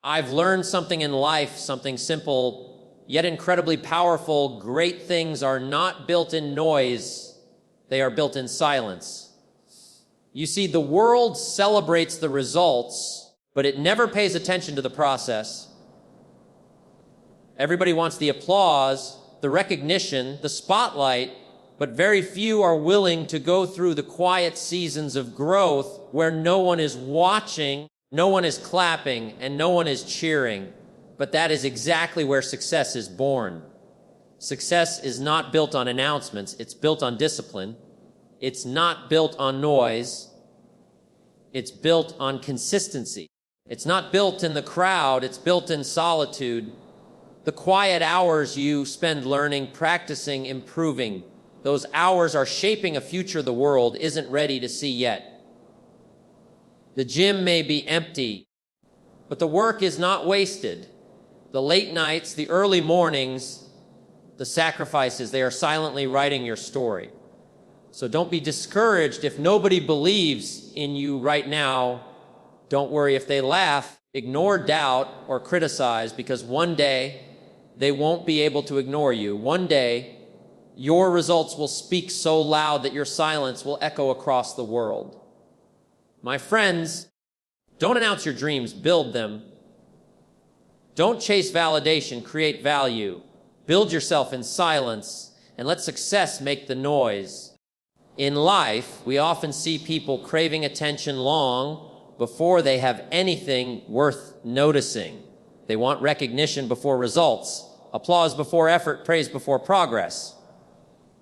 I've learned something in life, something simple, yet incredibly powerful. Great things are not built in noise. They are built in silence. You see, the world celebrates the results, but it never pays attention to the process. Everybody wants the applause, the recognition, the spotlight, but very few are willing to go through the quiet seasons of growth where no one is watching, no one is clapping, and no one is cheering. But that is exactly where success is born. Success is not built on announcements. It's built on discipline. It's not built on noise. It's built on consistency. It's not built in the crowd. It's built in solitude. The quiet hours you spend learning, practicing, improving, those hours are shaping a future the world isn't ready to see yet. The gym may be empty, but the work is not wasted. The late nights, the early mornings, the sacrifices, they are silently writing your story. So don't be discouraged if nobody believes in you right now. Don't worry if they laugh, ignore doubt, or criticize, because one day they won't be able to ignore you. One day, your results will speak so loud that your silence will echo across the world. My friends, don't announce your dreams, build them. Don't chase validation, create value. Build yourself in silence, and let success make the noise. In life, we often see people craving attention long before they have anything worth noticing. They want recognition before results, applause before effort, praise before progress.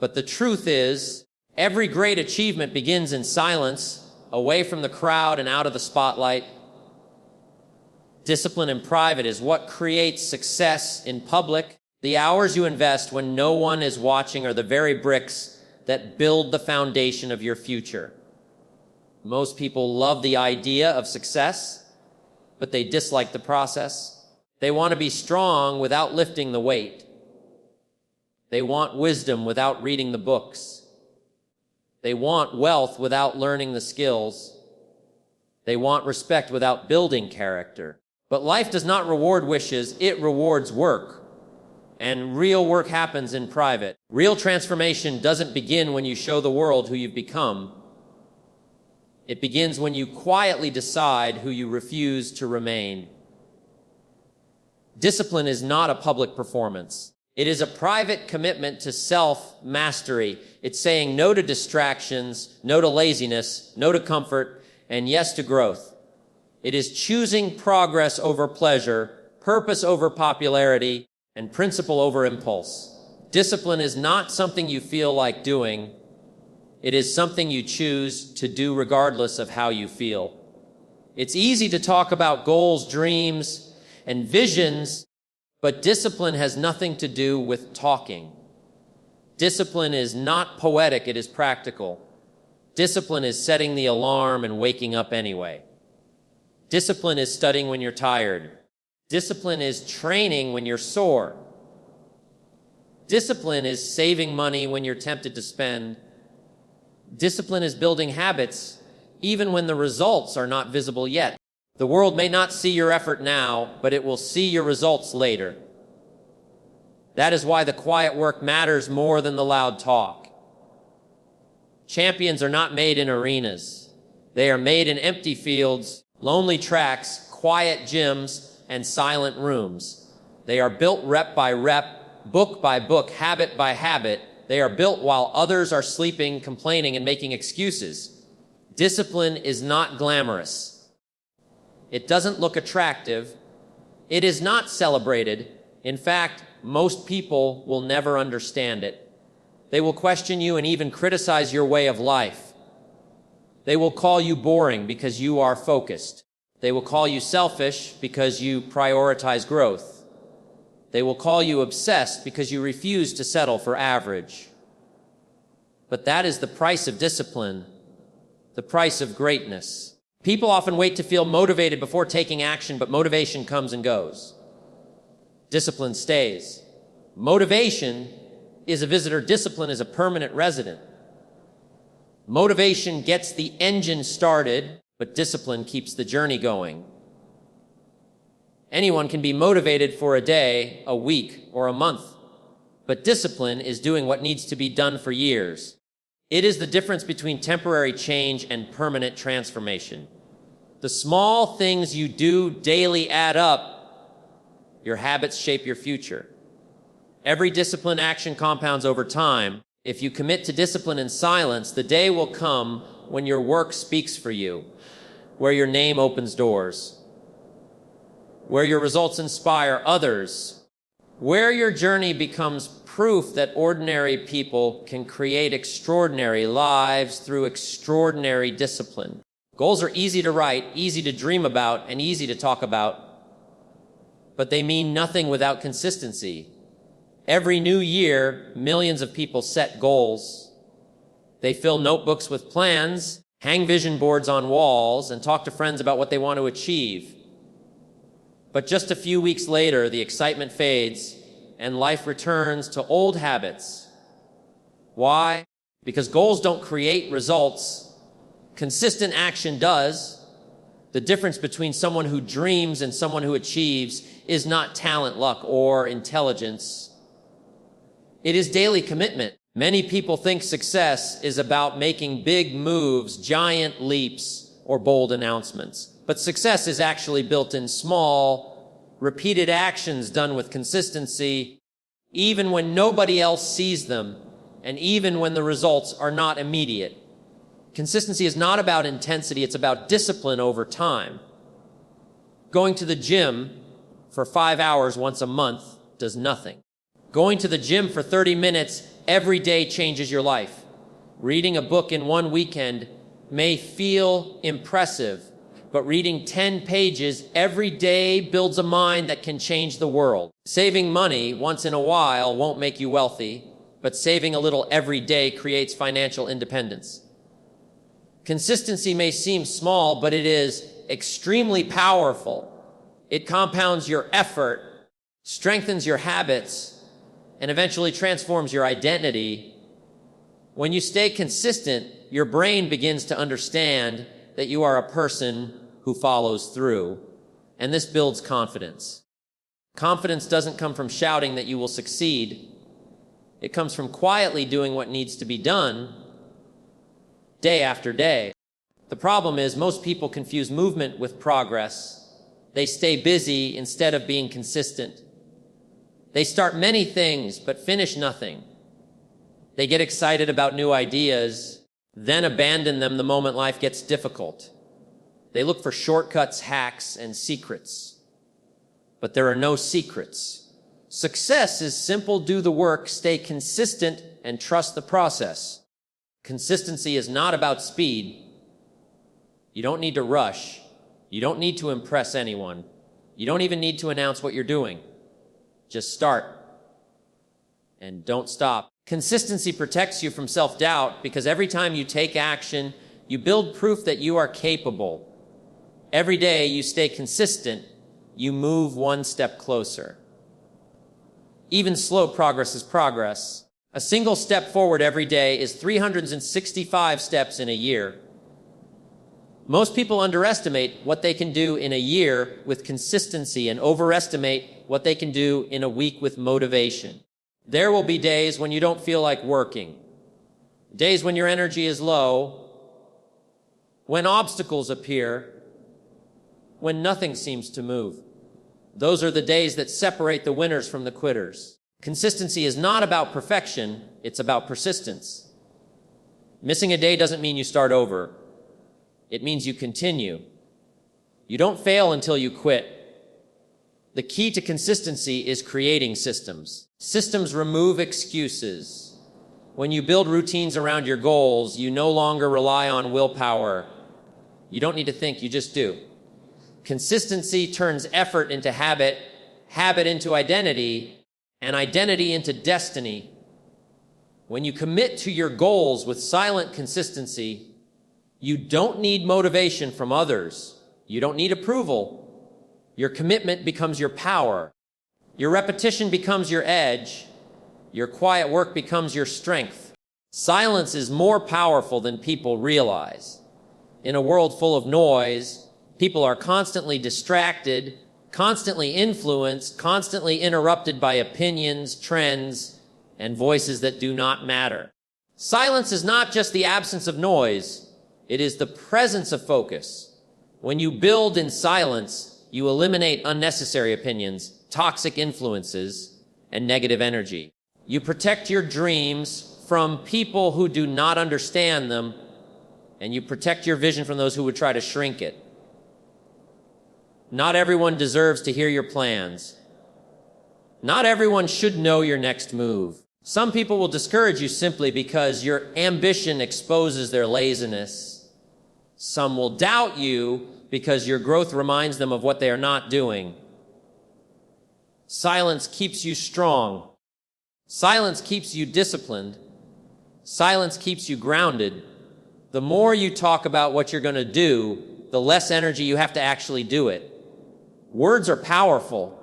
But the truth is, every great achievement begins in silence, away from the crowd and out of the spotlight. Discipline in private is what creates success in public. The hours you invest when no one is watching are the very bricks that build the foundation of your future. Most people love the idea of success, but they dislike the process. They want to be strong without lifting the weight. They want wisdom without reading the books. They want wealth without learning the skills. They want respect without building character. But life does not reward wishes, it rewards work. And real work happens in private. Real transformation doesn't begin when you show the world who you've become. It begins when you quietly decide who you refuse to remain. Discipline is not a public performance. It is a private commitment to self-mastery. It's saying no to distractions, no to laziness, no to comfort, and yes to growth. It is choosing progress over pleasure, purpose over popularity, and principle over impulse. Discipline is not something you feel like doing. It is something you choose to do regardless of how you feel. It's easy to talk about goals, dreams, and visions, but discipline has nothing to do with talking. Discipline is not poetic, it is practical. Discipline is setting the alarm and waking up anyway. Discipline is studying when you're tired. Discipline is training when you're sore. Discipline is saving money when you're tempted to spend. Discipline is building habits even when the results are not visible yet. The world may not see your effort now, but it will see your results later. That is why the quiet work matters more than the loud talk. Champions are not made in arenas. They are made in empty fields, lonely tracks, quiet gyms, and silent rooms. They are built rep by rep, book by book, habit by habit. They are built while others are sleeping, complaining, and making excuses. Discipline is not glamorous. It doesn't look attractive. It is not celebrated. In fact, most people will never understand it. They will question you and even criticize your way of life. They will call you boring because you are focused. They will call you selfish because you prioritize growth. They will call you obsessed because you refuse to settle for average. But that is the price of discipline, the price of greatness. People often wait to feel motivated before taking action, but motivation comes and goes. Discipline stays. Motivation is a visitor. Discipline is a permanent resident. Motivation gets the engine started, but discipline keeps the journey going. Anyone can be motivated for a day, a week, or a month. But discipline is doing what needs to be done for years. It is the difference between temporary change and permanent transformation. The small things you do daily add up. Your habits shape your future. Every discipline action compounds over time. If you commit to discipline in silence, the day will come when your work speaks for you, where your name opens doors, where your results inspire others, where your journey becomes proof that ordinary people can create extraordinary lives through extraordinary discipline. Goals are easy to write, easy to dream about, and easy to talk about, but they mean nothing without consistency. Every new year, millions of people set goals. They fill notebooks with plans, hang vision boards on walls, and talk to friends about what they want to achieve. But just a few weeks later, the excitement fades, and life returns to old habits. Why? Because goals don't create results. Consistent action does. The difference between someone who dreams and someone who achieves is not talent, luck, or intelligence. It is daily commitment. Many people think success is about making big moves, giant leaps, or bold announcements. But success is actually built in small, repeated actions done with consistency, even when nobody else sees them, and even when the results are not immediate. Consistency is not about intensity, it's about discipline over time. Going to the gym for 5 hours once a month does nothing. Going to the gym for 30 minutes every day changes your life. Reading a book in one weekend may feel impressive, but reading 10 pages every day builds a mind that can change the world. Saving money once in a while won't make you wealthy, but saving a little every day creates financial independence. Consistency may seem small, but it is extremely powerful. It compounds your effort, strengthens your habits, and eventually transforms your identity. When you stay consistent, your brain begins to understand that you are a person who follows through, and this builds confidence. Confidence doesn't come from shouting that you will succeed. It comes from quietly doing what needs to be done day after day. The problem is most people confuse movement with progress. They stay busy instead of being consistent. They start many things but finish nothing. They get excited about new ideas, then abandon them the moment life gets difficult. They look for shortcuts, hacks, and secrets. But there are no secrets. Success is simple: do the work, stay consistent, and trust the process. Consistency is not about speed. You don't need to rush. You don't need to impress anyone. You don't even need to announce what you're doing. Just start. And don't stop. Consistency protects you from self-doubt because every time you take action, you build proof that you are capable. Every day you stay consistent, you move one step closer. Even slow progress is progress. A single step forward every day is 365 steps in a year. Most people underestimate what they can do in a year with consistency and overestimate what they can do in a week with motivation. There will be days when you don't feel like working, days when your energy is low, when obstacles appear, when nothing seems to move. Those are the days that separate the winners from the quitters. Consistency is not about perfection, it's about persistence. Missing a day doesn't mean you start over. It means you continue. You don't fail until you quit. The key to consistency is creating systems. Systems remove excuses. When you build routines around your goals, you no longer rely on willpower. You don't need to think, you just do. Consistency turns effort into habit, habit into identity, and identity into destiny. When you commit to your goals with silent consistency, you don't need motivation from others. You don't need approval. Your commitment becomes your power. Your repetition becomes your edge. Your quiet work becomes your strength. Silence is more powerful than people realize. In a world full of noise, people are constantly distracted, constantly influenced, constantly interrupted by opinions, trends, and voices that do not matter. Silence is not just the absence of noise, it is the presence of focus. When you build in silence, you eliminate unnecessary opinions, toxic influences, and negative energy. You protect your dreams from people who do not understand them, and you protect your vision from those who would try to shrink it. Not everyone deserves to hear your plans. Not everyone should know your next move. Some people will discourage you simply because your ambition exposes their laziness. Some will doubt you because your growth reminds them of what they are not doing. Silence keeps you strong. Silence keeps you disciplined. Silence keeps you grounded. The more you talk about what you're going to do, the less energy you have to actually do it. Words are powerful,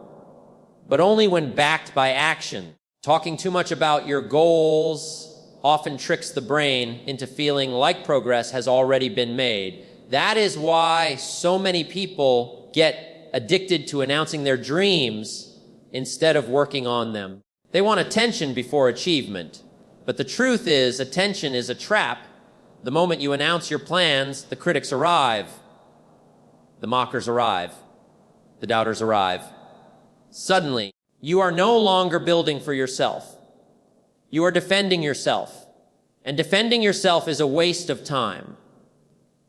but only when backed by action. Talking too much about your goals often tricks the brain into feeling like progress has already been made. That is why so many people get addicted to announcing their dreams instead of working on them. They want attention before achievement. But the truth is, attention is a trap. The moment you announce your plans, the critics arrive. The mockers arrive. The doubters arrive. Suddenly, you are no longer building for yourself. You are defending yourself. And defending yourself is a waste of time.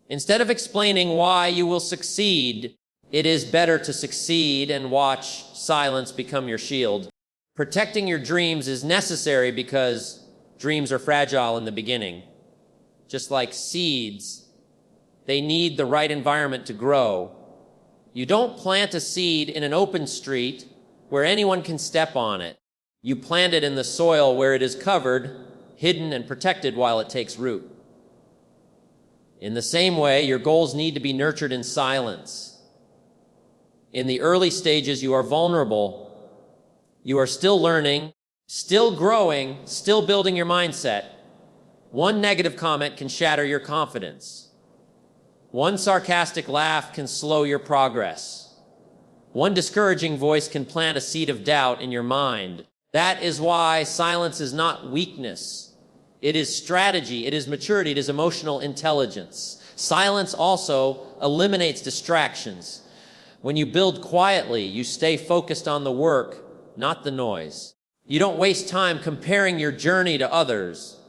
Instead of explaining why you will succeed, it is better to succeed and watch silence become your shield. Protecting your dreams is necessary because dreams are fragile in the beginning. Just like seeds, they need the right environment to grow. You don't plant a seed in an open street where anyone can step on it. You plant it in the soil where it is covered, hidden, and protected while it takes root. In the same way, your goals need to be nurtured in silence. In the early stages, you are vulnerable. You are still learning, still growing, still building your mindset. One negative comment can shatter your confidence. One sarcastic laugh can slow your progress. One discouraging voice can plant a seed of doubt in your mind. That is why silence is not weakness. It is strategy, it is maturity, it is emotional intelligence. Silence also eliminates distractions. When you build quietly, you stay focused on the work, not the noise. You don't waste time comparing your journey to others.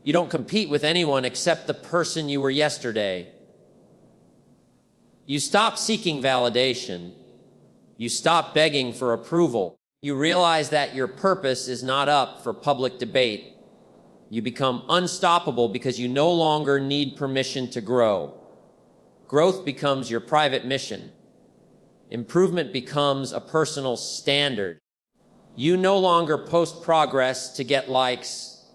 You don't compete with anyone except the person you were yesterday. You stop seeking validation. You stop begging for approval. You realize that your purpose is not up for public debate. You become unstoppable because you no longer need permission to grow. Growth becomes your private mission. Improvement becomes a personal standard. You no longer post progress to get likes.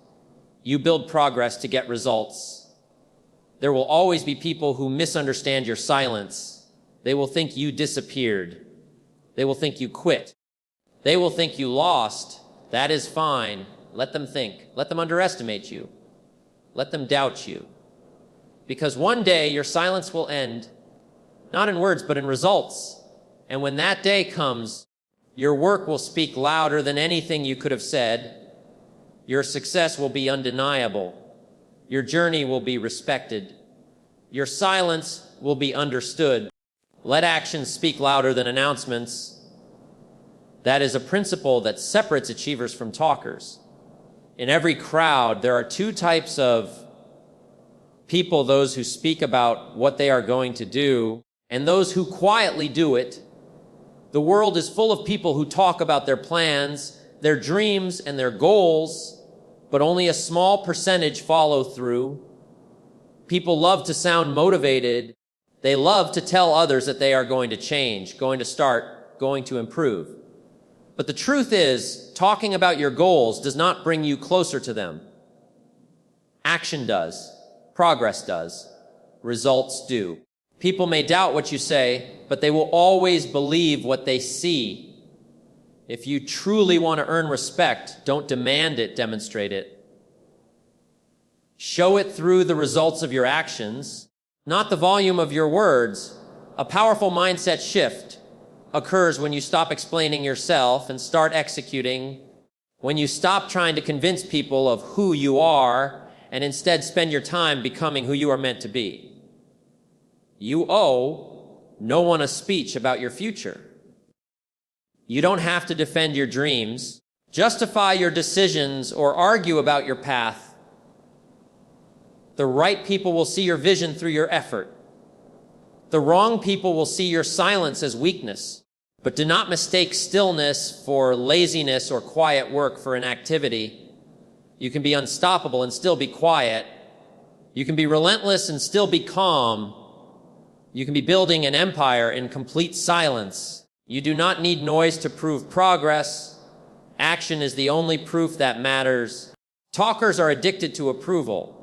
You build progress to get results. There will always be people who misunderstand your silence. They will think you disappeared. They will think you quit. They will think you lost. That is fine. Let them think. Let them underestimate you. Let them doubt you. Because one day your silence will end, not in words, but in results. And when that day comes, your work will speak louder than anything you could have said. Your success will be undeniable. Your journey will be respected. Your silence will be understood. Let actions speak louder than announcements. That is a principle that separates achievers from talkers. In every crowd, there are two types of people, those who speak about what they are going to do and those who quietly do it. The world is full of people who talk about their plans, their dreams, and their goals, but only a small percentage follow through. People love to sound motivated. They love to tell others that they are going to change, going to start, going to improve. But the truth is, talking about your goals does not bring you closer to them. Action does. Progress does. Results do. People may doubt what you say, but they will always believe what they see. If you truly want to earn respect, don't demand it, demonstrate it. Show it through the results of your actions, not the volume of your words. A powerful mindset shift occurs when you stop explaining yourself and start executing, when you stop trying to convince people of who you are and instead spend your time becoming who you are meant to be. You owe no one a speech about your future. You don't have to defend your dreams, justify your decisions, or argue about your path. The right people will see your vision through your effort. The wrong people will see your silence as weakness. But do not mistake stillness for laziness or quiet work for inactivity. You can be unstoppable and still be quiet. You can be relentless and still be calm. You can be building an empire in complete silence. You do not need noise to prove progress. Action is the only proof that matters. Talkers are addicted to approval.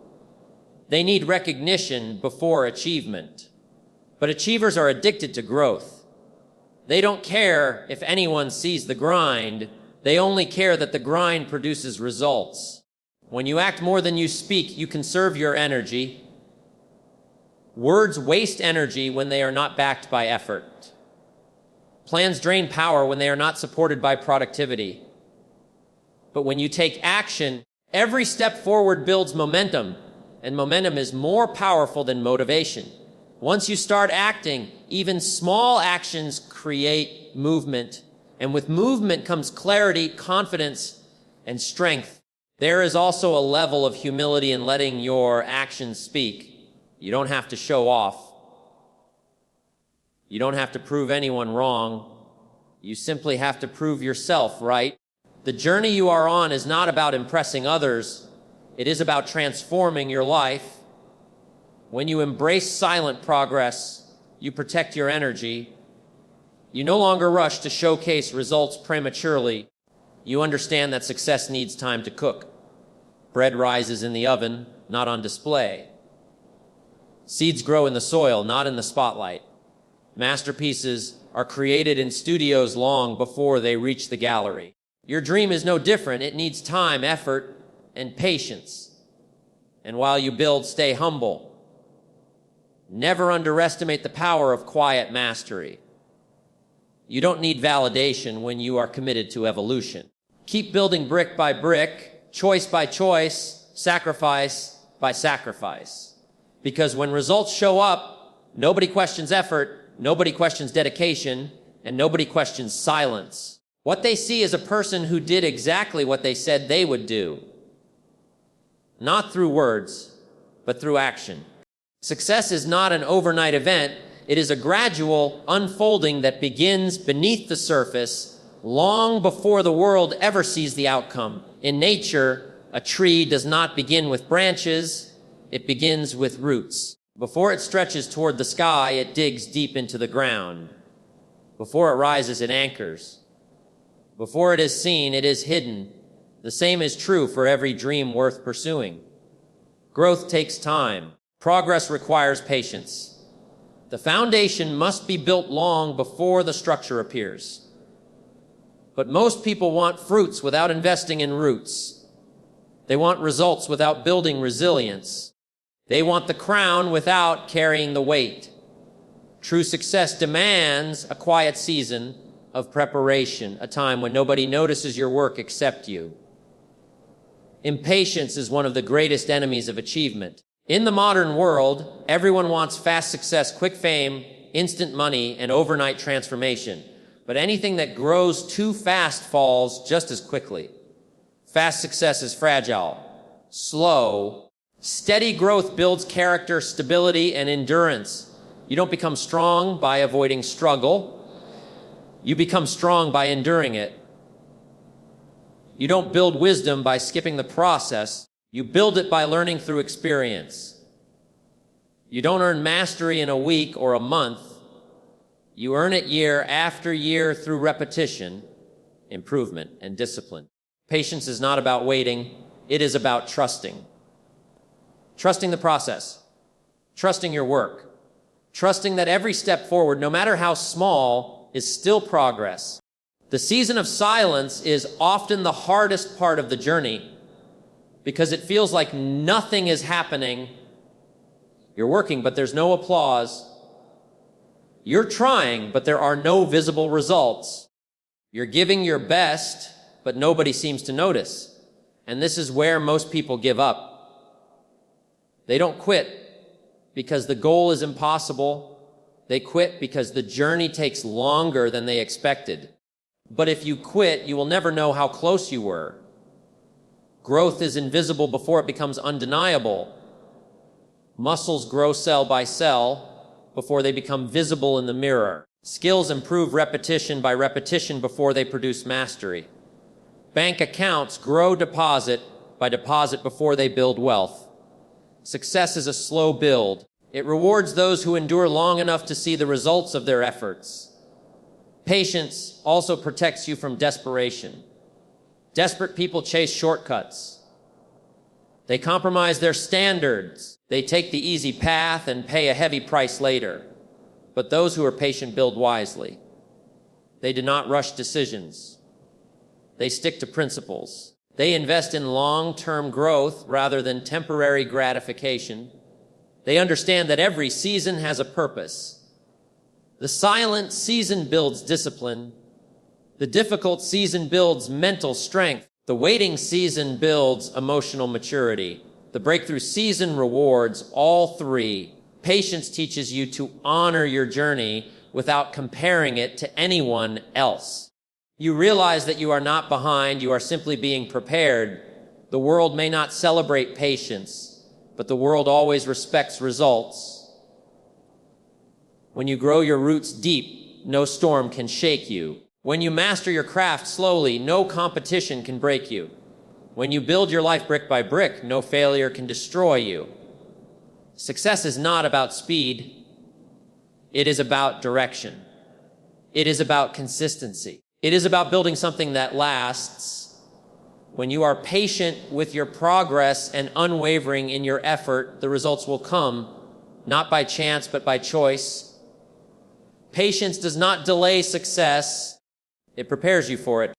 They need recognition before achievement. But achievers are addicted to growth. They don't care if anyone sees the grind. They only care that the grind produces results. When you act more than you speak, you conserve your energy. Words waste energy when they are not backed by effort. Plans drain power when they are not supported by productivity. But when you take action, every step forward builds momentum, and momentum is more powerful than motivation. Once you start acting, even small actions create movement, and with movement comes clarity, confidence, and strength. There is also a level of humility in letting your actions speak. You don't have to show off. You don't have to prove anyone wrong. You simply have to prove yourself right. The journey you are on is not about impressing others. It is about transforming your life. When you embrace silent progress, you protect your energy. You no longer rush to showcase results prematurely. You understand that success needs time to cook. Bread rises in the oven, not on display. Seeds grow in the soil, not in the spotlight. Masterpieces are created in studios long before they reach the gallery. Your dream is no different. It needs time, effort, and patience. And while you build, stay humble. Never underestimate the power of quiet mastery. You don't need validation when you are committed to evolution. Keep building brick by brick, choice by choice, sacrifice by sacrifice. Because when results show up, nobody questions effort, nobody questions dedication, and nobody questions silence. What they see is a person who did exactly what they said they would do. Not through words, but through action. Success is not an overnight event. It is a gradual unfolding that begins beneath the surface long before the world ever sees the outcome. In nature, a tree does not begin with branches. It begins with roots. Before it stretches toward the sky, it digs deep into the ground. Before it rises, it anchors. Before it is seen, it is hidden. The same is true for every dream worth pursuing. Growth takes time. Progress requires patience. The foundation must be built long before the structure appears. But most people want fruits without investing in roots. They want results without building resilience. They want the crown without carrying the weight. True success demands a quiet season of preparation, a time when nobody notices your work except you. Impatience is one of the greatest enemies of achievement. In the modern world, everyone wants fast success, quick fame, instant money, and overnight transformation. But anything that grows too fast falls just as quickly. Fast success is fragile, slow. Steady growth builds character, stability, and endurance. You don't become strong by avoiding struggle. You become strong by enduring it. You don't build wisdom by skipping the process. You build it by learning through experience. You don't earn mastery in a week or a month. You earn it year after year through repetition, improvement, and discipline. Patience is not about waiting. It is about trusting. Trusting the process. Trusting your work. Trusting that every step forward, no matter how small, is still progress. The season of silence is often the hardest part of the journey because it feels like nothing is happening. You're working, but there's no applause. You're trying, but there are no visible results. You're giving your best, but nobody seems to notice. And this is where most people give up. They don't quit because the goal is impossible. They quit because the journey takes longer than they expected. But if you quit, you will never know how close you were. Growth is invisible before it becomes undeniable. Muscles grow cell by cell before they become visible in the mirror. Skills improve repetition by repetition before they produce mastery. Bank accounts grow deposit by deposit before they build wealth. Success is a slow build. It rewards those who endure long enough to see the results of their efforts. Patience also protects you from desperation. Desperate people chase shortcuts. They compromise their standards. They take the easy path and pay a heavy price later. But those who are patient build wisely. They do not rush decisions. They stick to principles. They invest in long-term growth rather than temporary gratification. They understand that every season has a purpose. The silent season builds discipline. The difficult season builds mental strength. The waiting season builds emotional maturity. The breakthrough season rewards all three. Patience teaches you to honor your journey without comparing it to anyone else. You realize that you are not behind, you are simply being prepared. The world may not celebrate patience, but the world always respects results. When you grow your roots deep, no storm can shake you. When you master your craft slowly, no competition can break you. When you build your life brick by brick, no failure can destroy you. Success is not about speed. It is about direction. It is about consistency. It is about building something that lasts. When you are patient with your progress and unwavering in your effort, the results will come, not by chance, but by choice. Patience does not delay success. It prepares you for it.